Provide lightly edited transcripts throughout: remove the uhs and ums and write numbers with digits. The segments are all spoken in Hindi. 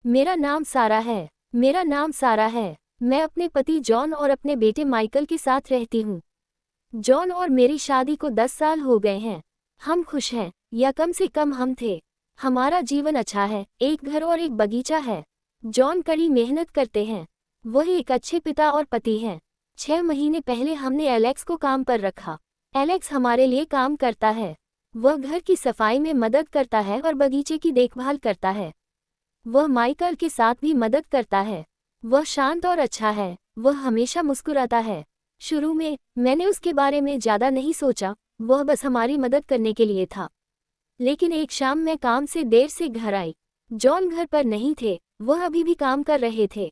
मेरा नाम सारा है। मेरा नाम सारा है। मैं अपने पति जॉन और अपने बेटे माइकल के साथ रहती हूँ। जॉन और मेरी शादी को 10 साल हो गए हैं। हम खुश हैं, या कम से कम हम थे। हमारा जीवन अच्छा है, एक घर और एक बगीचा है। जॉन कड़ी मेहनत करते हैं। वह एक अच्छे पिता और पति हैं। 6 महीने पहले हमने एलेक्स को काम पर रखा। एलेक्स हमारे लिए काम करता है। वह घर की सफाई में मदद करता है और बगीचे की देखभाल करता है। वह माइकल के साथ भी मदद करता है। वह शांत और अच्छा है। वह हमेशा मुस्कुराता है। शुरू में मैंने उसके बारे में ज़्यादा नहीं सोचा, वह बस हमारी मदद करने के लिए था। लेकिन एक शाम मैं काम से देर से घर आई। जॉन घर पर नहीं थे, वह अभी भी काम कर रहे थे।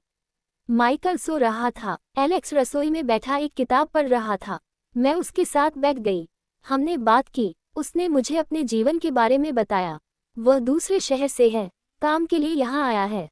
माइकल सो रहा था। एलेक्स रसोई में बैठा एक किताब पढ़ रहा था। मैं उसके साथ बैठ गई। हमने बात की। उसने मुझे अपने जीवन के बारे में बताया। वह दूसरे शहर से है, काम के लिए यहाँ आया है।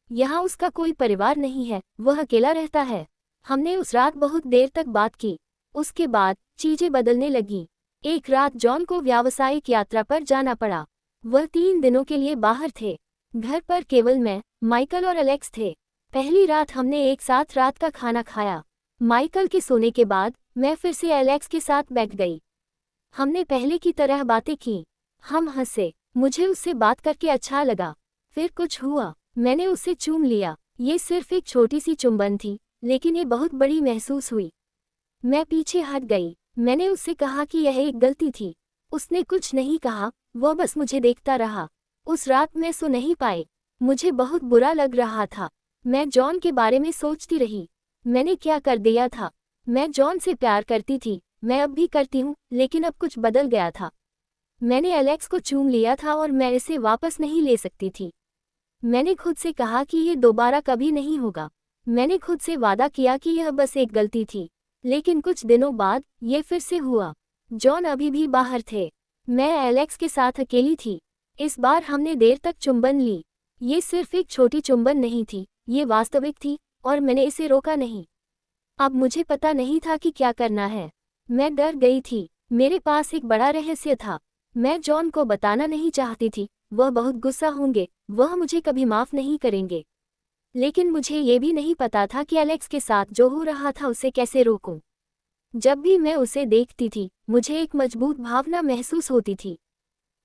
यहाँ उसका कोई परिवार नहीं है, वह अकेला रहता है। हमने उस रात बहुत देर तक बात की। उसके बाद चीजें बदलने लगीं। एक रात जॉन को व्यावसायिक यात्रा पर जाना पड़ा। वह 3 दिनों के लिए बाहर थे। घर पर केवल मैं, माइकल और एलेक्स थे। पहली रात हमने एक साथ रात का खाना खाया। माइकल के सोने के बाद मैं फिर से एलेक्स के साथ बैठ गई। हमने पहले की तरह बातें की। हम हंसे। मुझे उससे बात करके अच्छा लगा। फिर कुछ हुआ। मैंने उसे चूम लिया। ये सिर्फ एक छोटी सी चुंबन थी, लेकिन ये बहुत बड़ी महसूस हुई। मैं पीछे हट गई। मैंने उससे कहा कि यह एक गलती थी। उसने कुछ नहीं कहा, वह बस मुझे देखता रहा। उस रात मैं सो नहीं पाई। मुझे बहुत बुरा लग रहा था। मैं जॉन के बारे में सोचती रही। मैंने क्या कर दिया था? मैं जॉन से प्यार करती थी, मैं अब भी करती हूँ, लेकिन अब कुछ बदल गया था। मैंने एलेक्स को चूम लिया था और मैं इसे वापस नहीं ले सकती थी। मैंने खुद से कहा कि ये दोबारा कभी नहीं होगा। मैंने खुद से वादा किया कि यह बस एक गलती थी। लेकिन कुछ दिनों बाद ये फिर से हुआ। जॉन अभी भी बाहर थे। मैं एलेक्स के साथ अकेली थी। इस बार हमने देर तक चुंबन ली। ये सिर्फ एक छोटी चुंबन नहीं थी, ये वास्तविक थी, और मैंने इसे रोका नहीं। अब मुझे पता नहीं था कि क्या करना है। मैं डर गई थी। मेरे पास एक बड़ा रहस्य था। मैं जॉन को बताना नहीं चाहती थी, वह बहुत गुस्सा होंगे, वह मुझे कभी माफ नहीं करेंगे। लेकिन मुझे ये भी नहीं पता था कि एलेक्स के साथ जो हो रहा था उसे कैसे रोकूं। जब भी मैं उसे देखती थी, मुझे एक मजबूत भावना महसूस होती थी।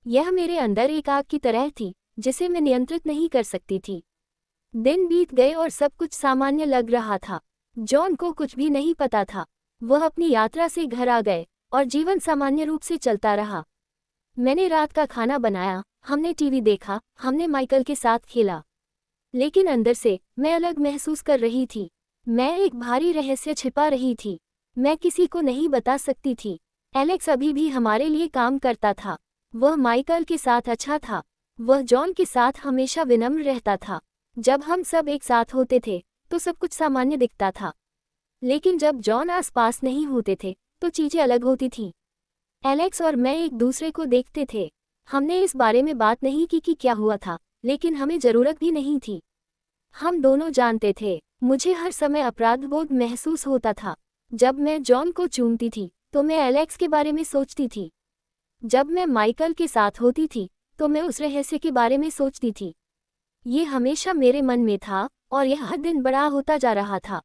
यह मेरे अंदर एक आग की तरह थी, जिसे मैं नियंत्रित नहीं कर सकती थी। दिन बीत गए और सब कुछ सामान्य लग रहा था। जॉन को कुछ भी नहीं पता था। वह अपनी यात्रा से घर आ गए, और जीवन सामान्य रूप से चलता रहा। मैंने रात का खाना बनाया, हमने टीवी देखा, हमने माइकल के साथ खेला। लेकिन अंदर से मैं अलग महसूस कर रही थी। मैं एक भारी रहस्य छिपा रही थी। मैं किसी को नहीं बता सकती थी। एलेक्स अभी भी हमारे लिए काम करता था। वह माइकल के साथ अच्छा था। वह जॉन के साथ हमेशा विनम्र रहता था। जब हम सब एक साथ होते थे, तो सब कुछ सामान्य दिखता था। लेकिन जब जॉन आसपास नहीं होते थे, तो चीजें अलग होती थीं। एलेक्स और मैं एक दूसरे को देखते थे। हमने इस बारे में बात नहीं की कि क्या हुआ था, लेकिन हमें जरूरत भी नहीं थी। हम दोनों जानते थे। मुझे हर समय अपराधबोध महसूस होता था। जब मैं जॉन को चूमती थी, तो मैं एलेक्स के बारे में सोचती थी। जब मैं माइकल के साथ होती थी, तो मैं उस रहस्य के बारे में सोचती थी। ये हमेशा मेरे मन में था, और यह हर दिन बड़ा होता जा रहा था।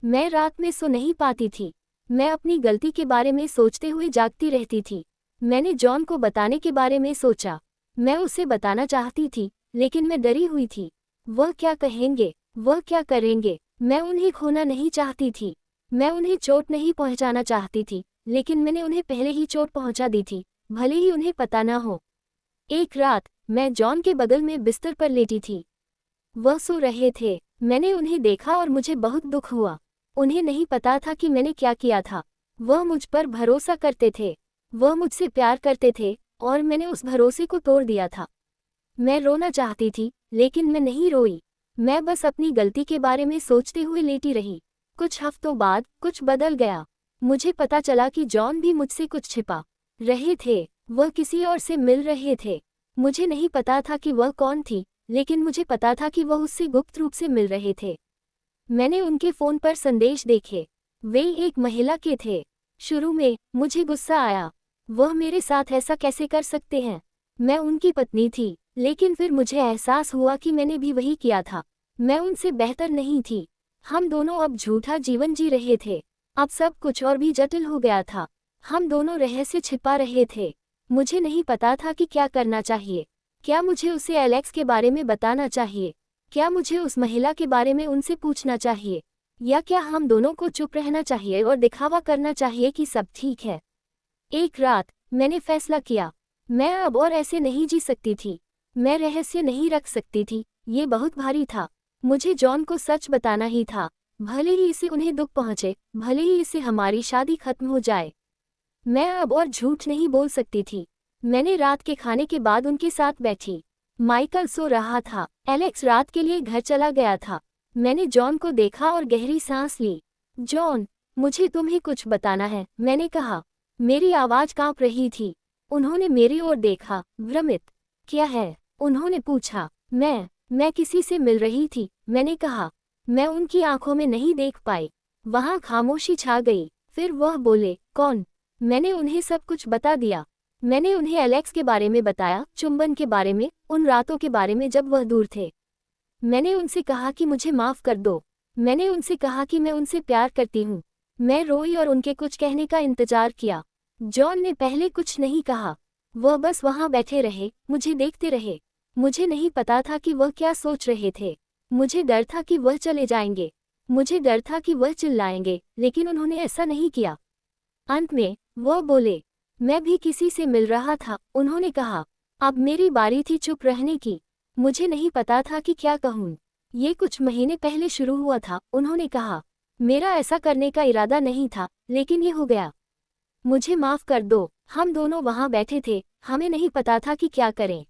मैं रात में सो नहीं पाती थी। मैं अपनी गलती के बारे में सोचते हुए जागती रहती थी। मैंने जॉन को बताने के बारे में सोचा। मैं उसे बताना चाहती थी, लेकिन मैं डरी हुई थी। वह क्या कहेंगे, वह क्या करेंगे। मैं उन्हें खोना नहीं चाहती थी। मैं उन्हें चोट नहीं पहुंचाना चाहती थी, लेकिन मैंने उन्हें पहले ही चोट पहुंचा दी थी, भले ही उन्हें पता न हो। एक रात मैं जॉन के बगल में बिस्तर पर लेटी थी। वह सो रहे थे। मैंने उन्हें देखा और मुझे बहुत दुख हुआ। उन्हें नहीं पता था कि मैंने क्या किया था। वह मुझ पर भरोसा करते थे। वह मुझसे प्यार करते थे, और मैंने उस भरोसे को तोड़ दिया था। मैं रोना चाहती थी, लेकिन मैं नहीं रोई। मैं बस अपनी गलती के बारे में सोचते हुए लेटी रही। कुछ हफ्तों बाद कुछ बदल गया। मुझे पता चला कि जॉन भी मुझसे कुछ छिपा रहे थे। वह किसी और से मिल रहे थे। मुझे नहीं पता था कि वह कौन थी, लेकिन मुझे पता था कि वह उससे गुप्त रूप से मिल रहे थे। मैंने उनके फ़ोन पर संदेश देखे। वे एक महिला के थे। शुरू में मुझे गुस्सा आया। वह मेरे साथ ऐसा कैसे कर सकते हैं? मैं उनकी पत्नी थी, लेकिन फिर मुझे एहसास हुआ कि मैंने भी वही किया था। मैं उनसे बेहतर नहीं थी। हम दोनों अब झूठा जीवन जी रहे थे। अब सब कुछ और भी जटिल हो गया था। हम दोनों रहस्य छिपा रहे थे। मुझे नहीं पता था कि क्या करना चाहिए। क्या मुझे उसे एलेक्स के बारे में बताना चाहिए? क्या मुझे उस महिला के बारे में उनसे पूछना चाहिए? या क्या हम दोनों को चुप रहना चाहिए और दिखावा करना चाहिए कि सब ठीक है? एक रात मैंने फैसला किया, मैं अब और ऐसे नहीं जी सकती थी। मैं रहस्य नहीं रख सकती थी, ये बहुत भारी था। मुझे जॉन को सच बताना ही था, भले ही इससे उन्हें दुख पहुंचे, भले ही इससे हमारी शादी खत्म हो जाए। मैं अब और झूठ नहीं बोल सकती थी। मैंने रात के खाने के बाद उनके साथ बैठी। माइकल सो रहा था, एलेक्स रात के लिए घर चला गया था। मैंने जॉन को देखा और गहरी सांस ली। जॉन, मुझे तुम्हें कुछ बताना है, मैंने कहा। मेरी आवाज कांप रही थी। उन्होंने मेरी ओर देखा, भ्रमित। क्या है? उन्होंने पूछा। मैं किसी से मिल रही थी, मैंने कहा। मैं उनकी आंखों में नहीं देख पाई। वहां खामोशी छा गई। फिर वह बोले, कौन? मैंने उन्हें सब कुछ बता दिया। मैंने उन्हें एलेक्स के बारे में बताया, चुंबन के बारे में, उन रातों के बारे में जब वह दूर थे। मैंने उनसे कहा कि मुझे माफ कर दो। मैंने उनसे कहा कि मैं उनसे प्यार करती हूँ। मैं रोई और उनके कुछ कहने का इंतजार किया। जॉन ने पहले कुछ नहीं कहा। वह बस वहां बैठे रहे, मुझे देखते रहे। मुझे नहीं पता था कि वह क्या सोच रहे थे। मुझे डर था कि वह चले जाएंगे। मुझे डर था कि वह चिल्लाएंगे, लेकिन उन्होंने ऐसा नहीं किया। अंत में वह बोले, मैं भी किसी से मिल रहा था, उन्होंने कहा। अब मेरी बारी थी चुप रहने की। मुझे नहीं पता था कि क्या कहूँ। ये कुछ महीने पहले शुरू हुआ था, उन्होंने कहा। मेरा ऐसा करने का इरादा नहीं था, लेकिन ये हो गया। मुझे माफ कर दो। हम दोनों वहां बैठे थे, हमें नहीं पता था कि क्या करें।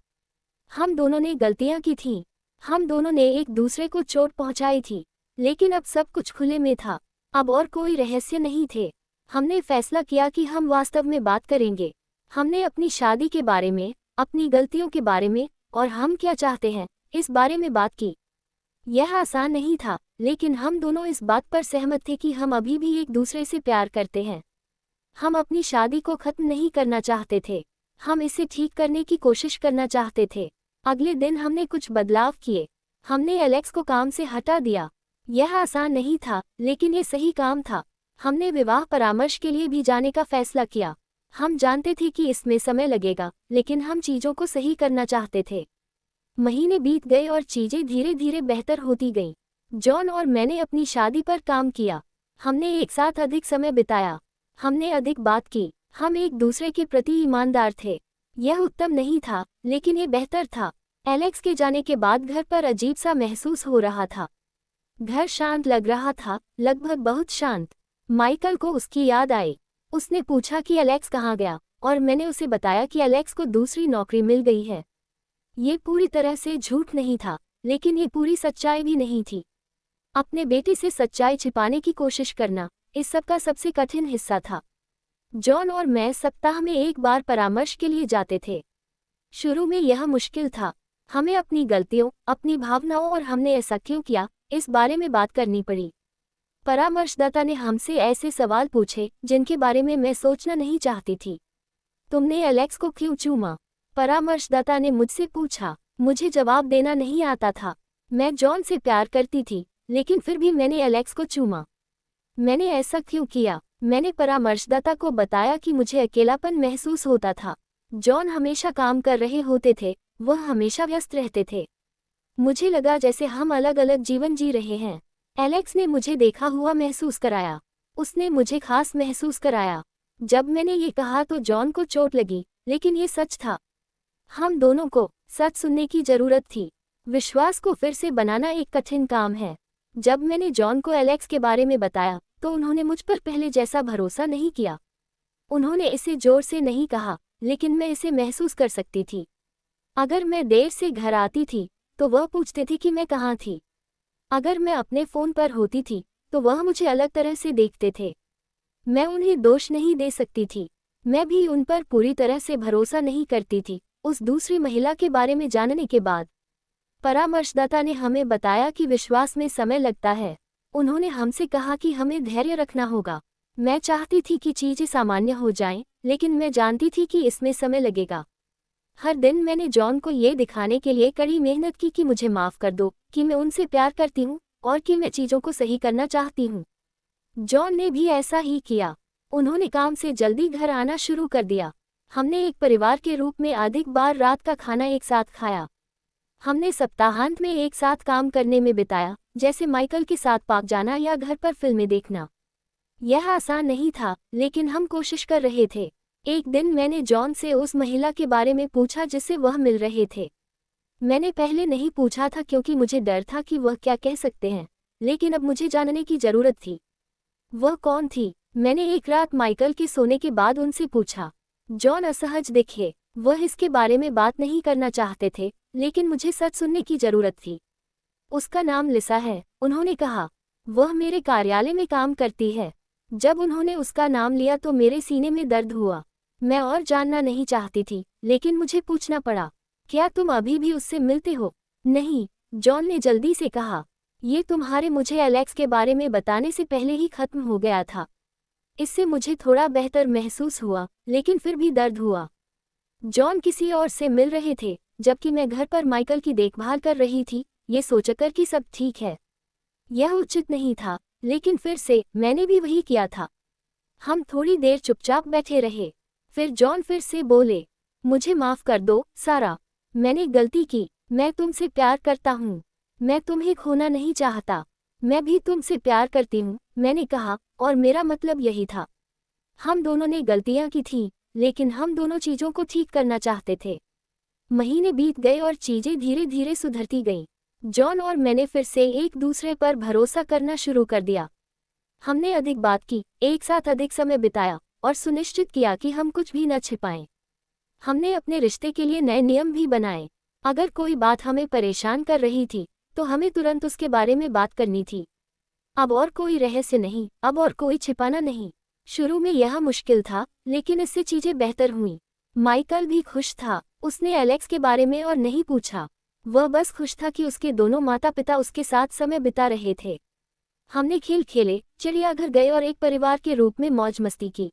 हम दोनों ने गलतियां की थीं। हम दोनों ने एक दूसरे को चोट पहुंचाई थी। लेकिन अब सब कुछ खुले में था। अब और कोई रहस्य नहीं थे। हमने फैसला किया कि हम वास्तव में बात करेंगे। हमने अपनी शादी के बारे में, अपनी गलतियों के बारे में, और हम क्या चाहते हैं, इस बारे में बात की। यह आसान नहीं था, लेकिन हम दोनों इस बात पर सहमत थे कि हम अभी भी एक दूसरे से प्यार करते हैं। हम अपनी शादी को खत्म नहीं करना चाहते थे। हम इसे ठीक करने की कोशिश करना चाहते थे। अगले दिन हमने कुछ बदलाव किए। हमने एलेक्स को काम से हटा दिया। यह आसान नहीं था, लेकिन ये सही काम था। हमने विवाह परामर्श के लिए भी जाने का फैसला किया। हम जानते थे कि इसमें समय लगेगा, लेकिन हम चीजों को सही करना चाहते थे। महीने बीत गए और चीजें धीरे धीरे बेहतर होती गईं। जॉन और मैंने अपनी शादी पर काम किया। हमने एक साथ अधिक समय बिताया। हमने अधिक बात की। हम एक दूसरे के प्रति ईमानदार थे। यह उत्तम नहीं था, लेकिन ये बेहतर था। एलेक्स के जाने के बाद घर पर अजीब सा महसूस हो रहा था। घर शांत लग रहा था, लगभग बहुत शांत। माइकल को उसकी याद आई। उसने पूछा कि एलेक्स कहाँ गया, और मैंने उसे बताया कि एलेक्स को दूसरी नौकरी मिल गई है। ये पूरी तरह से झूठ नहीं था, लेकिन ये पूरी सच्चाई भी नहीं थी। अपने बेटे से सच्चाई छिपाने की कोशिश करना, इस सब का सबसे कठिन हिस्सा था। जॉन और मैं सप्ताह में एक बार परामर्श के लिए जाते थे। शुरू में यह मुश्किल था। हमें अपनी गलतियों, अपनी भावनाओं और हमने ऐसा क्यों किया, इस बारे में बात करनी पड़ी। परामर्शदाता ने हमसे ऐसे सवाल पूछे जिनके बारे में मैं सोचना नहीं चाहती थी। तुमने एलेक्स को क्यों चूमा? परामर्शदाता ने मुझसे पूछा। मुझे जवाब देना नहीं आता था। मैं जॉन से प्यार करती थी, लेकिन फिर भी मैंने एलेक्स को चूमा। मैंने ऐसा क्यों किया? मैंने परामर्शदाता को बताया कि मुझे अकेलापन महसूस होता था। जॉन हमेशा काम कर रहे होते थे, वह हमेशा व्यस्त रहते थे। मुझे लगा जैसे हम अलग अलग जीवन जी रहे हैं। एलेक्स ने मुझे देखा हुआ महसूस कराया। उसने मुझे खास महसूस कराया। जब मैंने ये कहा तो जॉन को चोट लगी, लेकिन ये सच था। हम दोनों को सच सुनने की जरूरत थी। विश्वास को फिर से बनाना एक कठिन काम है। जब मैंने जॉन को एलेक्स के बारे में बताया, तो उन्होंने मुझ पर पहले जैसा भरोसा नहीं किया। उन्होंने इसे जोर से नहीं कहा, लेकिन मैं इसे महसूस कर सकती थी। अगर मैं देर से घर आती थी, तो वह पूछते थे कि मैं कहाँ थी। अगर मैं अपने फ़ोन पर होती थी, तो वह मुझे अलग तरह से देखते थे। मैं उन्हें दोष नहीं दे सकती थी। मैं भी उन पर पूरी तरह से भरोसा नहीं करती थी, उस दूसरी महिला के बारे में जानने के बाद। परामर्शदाता ने हमें बताया कि विश्वास में समय लगता है। उन्होंने हमसे कहा कि हमें धैर्य रखना होगा। मैं चाहती थी कि चीजें सामान्य हो जाएं, लेकिन मैं जानती थी कि इसमें समय लगेगा। हर दिन मैंने जॉन को ये दिखाने के लिए कड़ी मेहनत की कि मुझे माफ़ कर दो, कि मैं उनसे प्यार करती हूँ और कि मैं चीज़ों को सही करना चाहती हूँ। जॉन ने भी ऐसा ही किया। उन्होंने काम से जल्दी घर आना शुरू कर दिया। हमने एक परिवार के रूप में अधिक बार रात का खाना एक साथ खाया। हमने सप्ताहांत में एक साथ काम करने में बिताया, जैसे माइकल के साथ पार्क जाना या घर पर फिल्में देखना। यह आसान नहीं था, लेकिन हम कोशिश कर रहे थे। एक दिन मैंने जॉन से उस महिला के बारे में पूछा जिससे वह मिल रहे थे। मैंने पहले नहीं पूछा था क्योंकि मुझे डर था कि वह क्या कह सकते हैं, लेकिन अब मुझे जानने की जरूरत थी। वह कौन थी? मैंने एक रात माइकल के सोने के बाद उनसे पूछा। जॉन असहज दिखे। वह इसके बारे में बात नहीं करना चाहते थे, लेकिन मुझे सच सुनने की जरूरत थी। उसका नाम लिसा है, उन्होंने कहा। वह मेरे कार्यालय में काम करती है। जब उन्होंने उसका नाम लिया तो मेरे सीने में दर्द हुआ। मैं और जानना नहीं चाहती थी, लेकिन मुझे पूछना पड़ा। क्या तुम अभी भी उससे मिलते हो? नहीं, जॉन ने जल्दी से कहा। ये तुम्हारे मुझे एलेक्स के बारे में बताने से पहले ही खत्म हो गया था। इससे मुझे थोड़ा बेहतर महसूस हुआ, लेकिन फिर भी दर्द हुआ। जॉन किसी और से मिल रहे थे, जबकि मैं घर पर माइकल की देखभाल कर रही थी, ये सोचकर कि सब ठीक है। यह उचित नहीं था, लेकिन फिर से मैंने भी वही किया था। हम थोड़ी देर चुपचाप बैठे रहे। फिर जॉन फिर से बोले, मुझे माफ़ कर दो सारा, मैंने गलती की। मैं तुमसे प्यार करता हूँ। मैं तुम्हें खोना नहीं चाहता। मैं भी तुमसे प्यार करती हूँ, मैंने कहा, और मेरा मतलब यही था। हम दोनों ने गलतियाँ की थीं, लेकिन हम दोनों चीज़ों को ठीक करना चाहते थे। महीने बीत गए और चीज़ें धीरे धीरे सुधरती गईं। जॉन और मैंने फिर से एक दूसरे पर भरोसा करना शुरू कर दिया। हमने अधिक बात की, एक साथ अधिक समय बिताया और सुनिश्चित किया कि हम कुछ भी न छिपाएं। हमने अपने रिश्ते के लिए नए नियम भी बनाए। अगर कोई बात हमें परेशान कर रही थी, तो हमें तुरंत उसके बारे में बात करनी थी। अब और कोई रहस्य नहीं, अब और कोई छिपाना नहीं। शुरू में यह मुश्किल था, लेकिन इससे चीजें बेहतर हुईं। माइकल भी खुश था। उसने एलेक्स के बारे में और नहीं पूछा। वह बस खुश था कि उसके दोनों माता पिता उसके साथ समय बिता रहे थे। हमने खेल खेले, चिड़ियाघर गए और एक परिवार के रूप में मौज मस्ती की।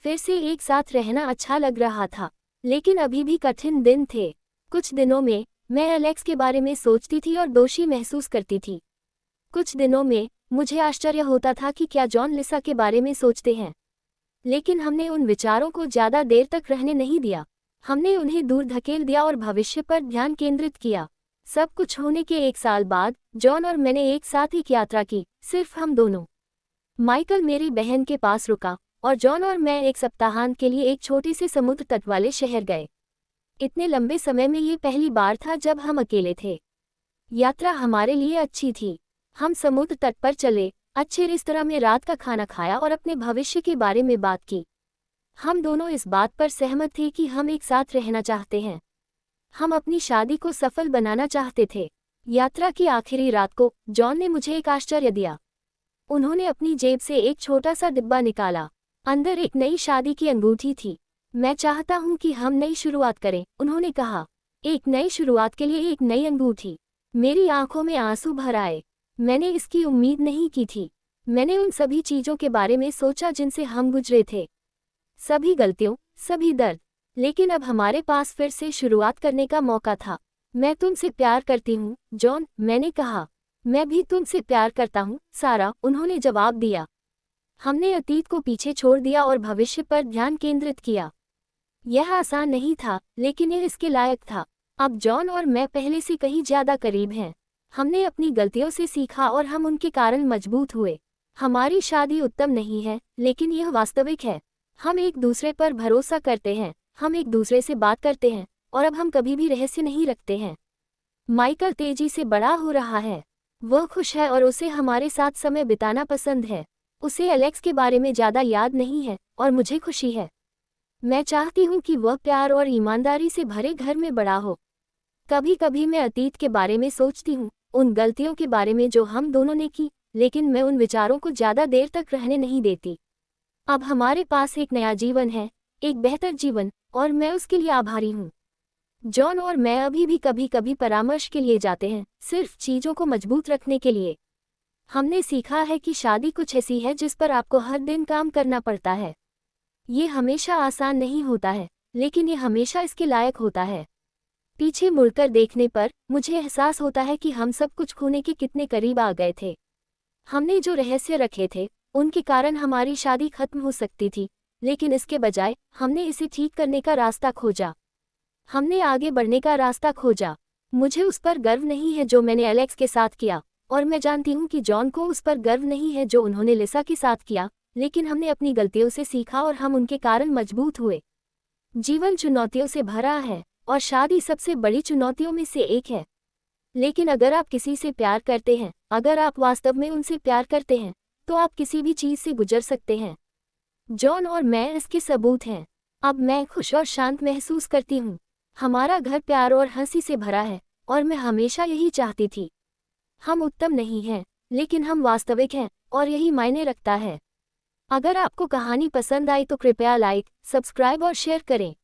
फिर से एक साथ रहना अच्छा लग रहा था, लेकिन अभी भी कठिन दिन थे। कुछ दिनों में मैं एलेक्स के बारे में सोचती थी और दोषी महसूस करती थी। कुछ दिनों में मुझे आश्चर्य होता था कि क्या जॉन लिसा के बारे में सोचते हैं। लेकिन हमने उन विचारों को ज़्यादा देर तक रहने नहीं दिया। हमने उन्हें दूर धकेल दिया और भविष्य पर ध्यान केंद्रित किया। सब कुछ होने के एक साल बाद जॉन और मैंने एक साथ एक यात्रा की, सिर्फ हम दोनों। माइकल मेरी बहन के पास रुका और जॉन और मैं एक सप्ताहांत के लिए एक छोटे से समुद्र तट वाले शहर गए। इतने लंबे समय में ये पहली बार था जब हम अकेले थे। यात्रा हमारे लिए अच्छी थी। हम समुद्र तट पर चले, अच्छे रेस्तरां में रात का खाना खाया और अपने भविष्य के बारे में बात की। हम दोनों इस बात पर सहमत थे कि हम एक साथ रहना चाहते हैं। हम अपनी शादी को सफल बनाना चाहते थे। यात्रा की आखिरी रात को जॉन ने मुझे एक आश्चर्य दिया। उन्होंने अपनी जेब से एक छोटा सा डिब्बा निकाला। अंदर एक नई शादी की अंगूठी थी। मैं चाहता हूँ कि हम नई शुरुआत करें, उन्होंने कहा। एक नई शुरुआत के लिए एक नई अंगूठी। मेरी आंखों में आंसू भर आए। मैंने इसकी उम्मीद नहीं की थी। मैंने उन सभी चीज़ों के बारे में सोचा जिनसे हम गुजरे थे, सभी गलतियों, सभी दर्द। लेकिन अब हमारे पास फिर से शुरुआत करने का मौका था। मैं तुमसे प्यार करती हूँ जॉन, मैंने कहा। मैं भी तुमसे प्यार करता हूँ सारा, उन्होंने जवाब दिया। हमने अतीत को पीछे छोड़ दिया और भविष्य पर ध्यान केंद्रित किया। यह आसान नहीं था, लेकिन यह इसके लायक था। अब जॉन और मैं पहले से कहीं ज़्यादा करीब हैं। हमने अपनी गलतियों से सीखा और हम उनके कारण मजबूत हुए। हमारी शादी उत्तम नहीं है, लेकिन यह वास्तविक है। हम एक दूसरे पर भरोसा करते हैं, हम एक दूसरे से बात करते हैं, और अब हम कभी भी रहस्य नहीं रखते हैं। माइकल तेजी से बड़ा हो रहा है। वह खुश है और उसे हमारे साथ समय बिताना पसंद है। उसे एलेक्स के बारे में ज़्यादा याद नहीं है, और मुझे खुशी है। मैं चाहती हूँ कि वह प्यार और ईमानदारी से भरे घर में बड़ा हो। कभी कभी मैं अतीत के बारे में सोचती हूँ, उन गलतियों के बारे में जो हम दोनों ने की, लेकिन मैं उन विचारों को ज़्यादा देर तक रहने नहीं देती। अब हमारे पास एक नया जीवन है, एक बेहतर जीवन, और मैं उसके लिए आभारी हूँ। जॉन और मैं अभी भी कभी कभी परामर्श के लिए जाते हैं, सिर्फ चीज़ों को मजबूत रखने के लिए। हमने सीखा है कि शादी कुछ ऐसी है जिस पर आपको हर दिन काम करना पड़ता है। ये हमेशा आसान नहीं होता है, लेकिन ये हमेशा इसके लायक होता है। पीछे मुड़कर देखने पर मुझे एहसास होता है कि हम सब कुछ खोने के कितने करीब आ गए थे। हमने जो रहस्य रखे थे उनके कारण हमारी शादी खत्म हो सकती थी, लेकिन इसके बजाय हमने इसे ठीक करने का रास्ता खोजा। हमने आगे बढ़ने का रास्ता खोजा। मुझे उस पर गर्व नहीं है जो मैंने एलेक्स के साथ किया, और मैं जानती हूँ कि जॉन को उस पर गर्व नहीं है जो उन्होंने लिसा के साथ किया, लेकिन हमने अपनी गलतियों से सीखा और हम उनके कारण मजबूत हुए। जीवन चुनौतियों से भरा है और शादी सबसे बड़ी चुनौतियों में से एक है। लेकिन अगर आप किसी से प्यार करते हैं, अगर आप वास्तव में उनसे प्यार करते हैं, तो आप किसी भी चीज़ से गुजर सकते हैं। जॉन और मैं इसके सबूत हैं। अब मैं खुश और शांत महसूस करती हूँ। हमारा घर प्यार और हंसी से भरा है और मैं हमेशा यही चाहती थी। हम उत्तम नहीं हैं, लेकिन हम वास्तविक हैं और यही मायने रखता है। अगर आपको कहानी पसंद आई तो कृपया लाइक, सब्सक्राइब और शेयर करें।